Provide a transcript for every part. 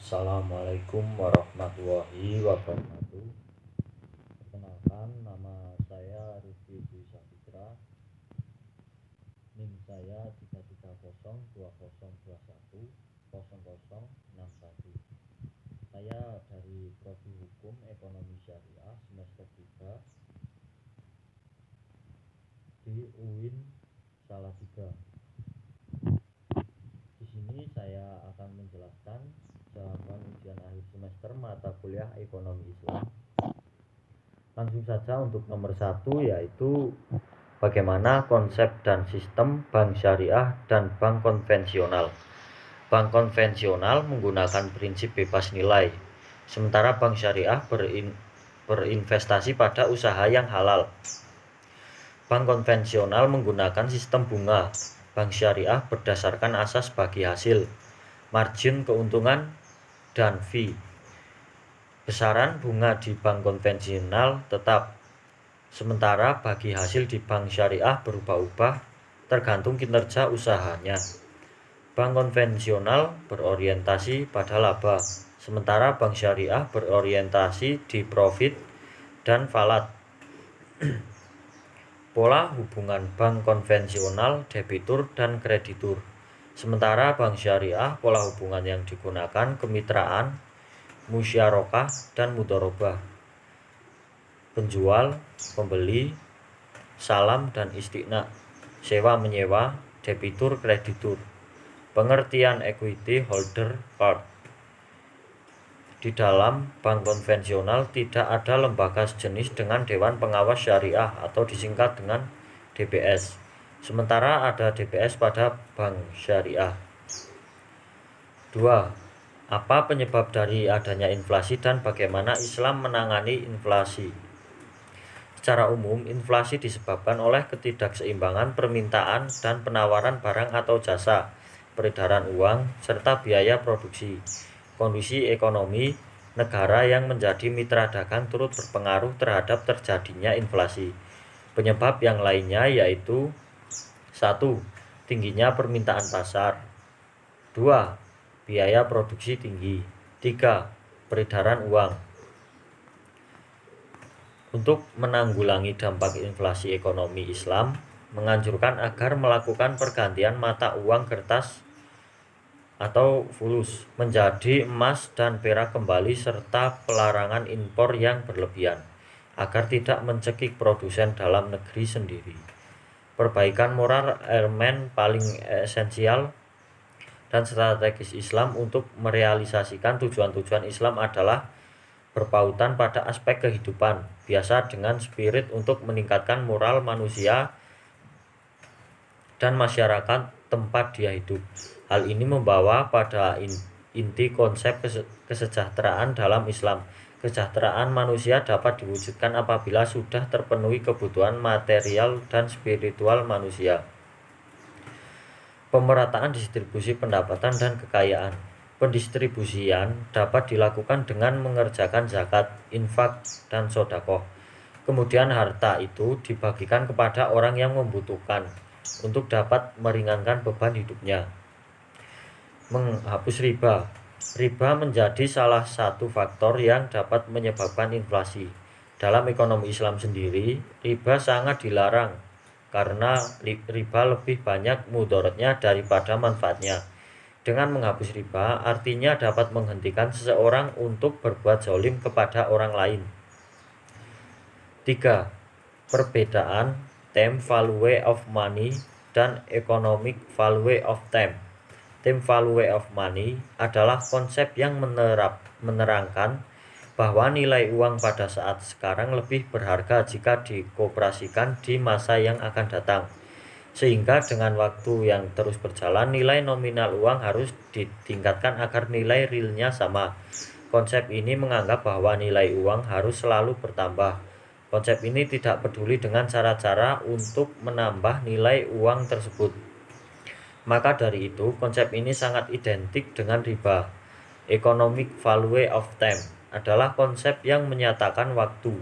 Assalamualaikum warahmatullahi wabarakatuh. Perkenalkan, nama saya Rifki Dwi Sapitra. NIM saya 33020210061. Saya dari Prodi Hukum Ekonomi Syariah semester 3 di UIN Salatiga. Di sini saya akan menjelaskan jawaban ujian akhir semester mata kuliah Ekonomi Islam. Langsung saja untuk nomor 1, yaitu bagaimana konsep dan sistem bank syariah dan bank konvensional. Bank konvensional menggunakan prinsip bebas nilai, sementara bank syariah berinvestasi pada usaha yang halal. Bank konvensional menggunakan sistem bunga. Bank syariah berdasarkan asas bagi hasil, margin keuntungan, dan fee. Besaran bunga di bank konvensional tetap, sementara bagi hasil di bank syariah berubah-ubah tergantung kinerja usahanya. Bank konvensional berorientasi pada laba, sementara bank syariah berorientasi di profit dan falat. Pola hubungan bank konvensional debitur dan kreditur, sementara bank syariah pola hubungan yang digunakan kemitraan, musyarakah, dan mudharabah. Penjual, pembeli, salam dan istiqna, sewa menyewa, debitur kreditur. Pengertian equity holder card. Di dalam bank konvensional tidak ada lembaga sejenis dengan Dewan Pengawas Syariah atau disingkat dengan DPS, sementara ada DPS pada bank syariah. 2. Apa penyebab dari adanya inflasi dan bagaimana Islam menangani inflasi? Secara umum, inflasi disebabkan oleh ketidakseimbangan permintaan dan penawaran barang atau jasa, peredaran uang, serta biaya produksi. Kondisi ekonomi negara yang menjadi mitra dagang turut berpengaruh terhadap terjadinya inflasi. Penyebab yang lainnya yaitu 1. Tingginya permintaan pasar. 2. Biaya produksi tinggi. 3. Peredaran uang. Untuk menanggulangi dampak inflasi, ekonomi Islam menganjurkan agar melakukan pergantian mata uang kertas atau fulus menjadi emas dan perak kembali, serta pelarangan impor yang berlebihan agar tidak mencekik produsen dalam negeri sendiri. Perbaikan moral elemen paling esensial dan strategis Islam untuk merealisasikan tujuan-tujuan Islam adalah berpautan pada aspek kehidupan, biasa dengan spirit untuk meningkatkan moral manusia dan masyarakat tempat dia hidup. Hal ini membawa pada inti konsep kesejahteraan dalam Islam. Kesejahteraan manusia dapat diwujudkan apabila sudah terpenuhi kebutuhan material dan spiritual manusia. Pemerataan distribusi pendapatan dan kekayaan. Pendistribusian dapat dilakukan dengan mengerjakan zakat, infak, dan sedekah. Kemudian harta itu dibagikan kepada orang yang membutuhkan untuk dapat meringankan beban hidupnya. Menghapus riba. Riba menjadi salah satu faktor yang dapat menyebabkan inflasi. Dalam ekonomi Islam sendiri, riba sangat dilarang karena riba lebih banyak mudaratnya daripada manfaatnya. Dengan menghapus riba, artinya dapat menghentikan seseorang untuk berbuat zalim kepada orang lain. 3. Perbedaan time value of money dan economic value of time. Time value of money adalah konsep yang menerangkan bahwa nilai uang pada saat sekarang lebih berharga jika dikoperasikan di masa yang akan datang, sehingga dengan waktu yang terus berjalan nilai nominal uang harus ditingkatkan agar nilai realnya sama. Konsep ini menganggap bahwa nilai uang harus selalu bertambah. Konsep ini tidak peduli dengan cara-cara untuk menambah nilai uang tersebut. Maka dari itu, konsep ini sangat identik dengan riba. Economic value of time adalah konsep yang menyatakan waktu,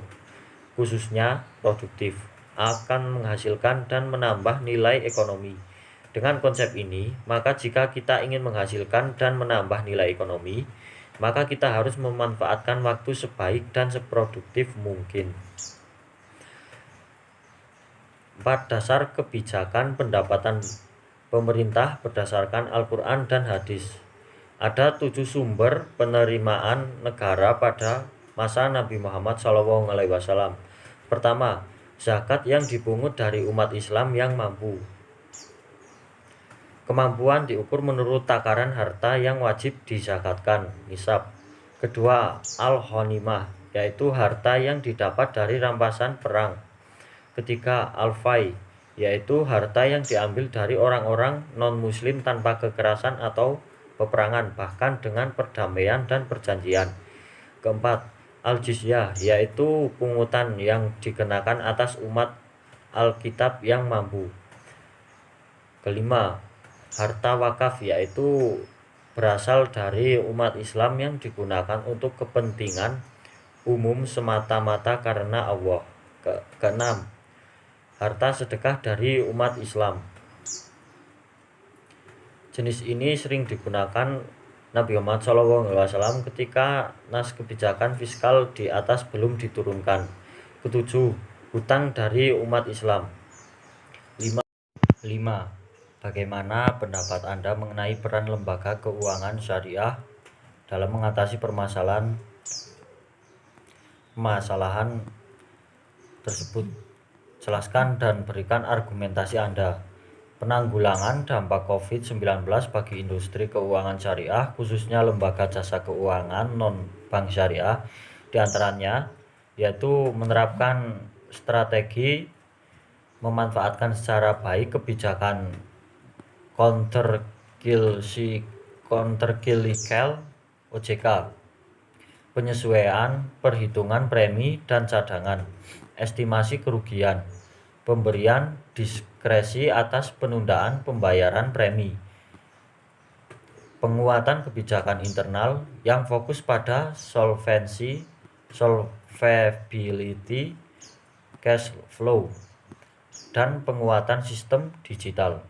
khususnya produktif, akan menghasilkan dan menambah nilai ekonomi. Dengan konsep ini, maka jika kita ingin menghasilkan dan menambah nilai ekonomi, maka kita harus memanfaatkan waktu sebaik dan seproduktif mungkin. 4. Dasar kebijakan pendapatan pemerintah berdasarkan Al-Quran dan hadis. Ada 7 sumber penerimaan negara pada masa Nabi Muhammad SAW. Pertama, zakat yang dipungut dari umat Islam yang mampu. Kemampuan diukur menurut takaran harta yang wajib dizakatkan, nisab. Kedua, al-ghanimah, yaitu harta yang didapat dari rampasan perang. Ketiga, al-fai, yaitu harta yang diambil dari orang-orang non-muslim tanpa kekerasan atau peperangan, bahkan dengan perdamaian dan perjanjian. Keempat, al-jizyah, yaitu pungutan yang dikenakan atas umat Alkitab yang mampu. Kelima, harta wakaf, yaitu berasal dari umat Islam yang digunakan untuk kepentingan umum semata-mata karena Allah. Keenam, harta sedekah dari umat Islam. Jenis ini sering digunakan Nabi Muhammad SAW ketika nas kebijakan fiskal di atas belum diturunkan. Ketujuh, hutang dari umat Islam. 5. Bagaimana pendapat Anda mengenai peran lembaga keuangan syariah dalam mengatasi permasalahan tersebut? Jelaskan dan berikan argumentasi Anda. Penanggulangan dampak COVID-19 bagi industri keuangan syariah, khususnya lembaga jasa keuangan non-bank syariah, diantaranya yaitu menerapkan strategi memanfaatkan secara baik kebijakan countercyclical OJK, penyesuaian perhitungan premi dan cadangan, estimasi kerugian, pemberian diskresi atas penundaan pembayaran premi, penguatan kebijakan internal yang fokus pada solvability, cash flow, dan penguatan sistem digital.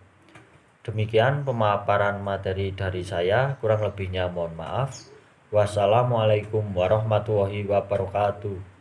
Demikian pemaparan materi dari saya, kurang lebihnya mohon maaf. Wassalamualaikum warahmatullahi wabarakatuh.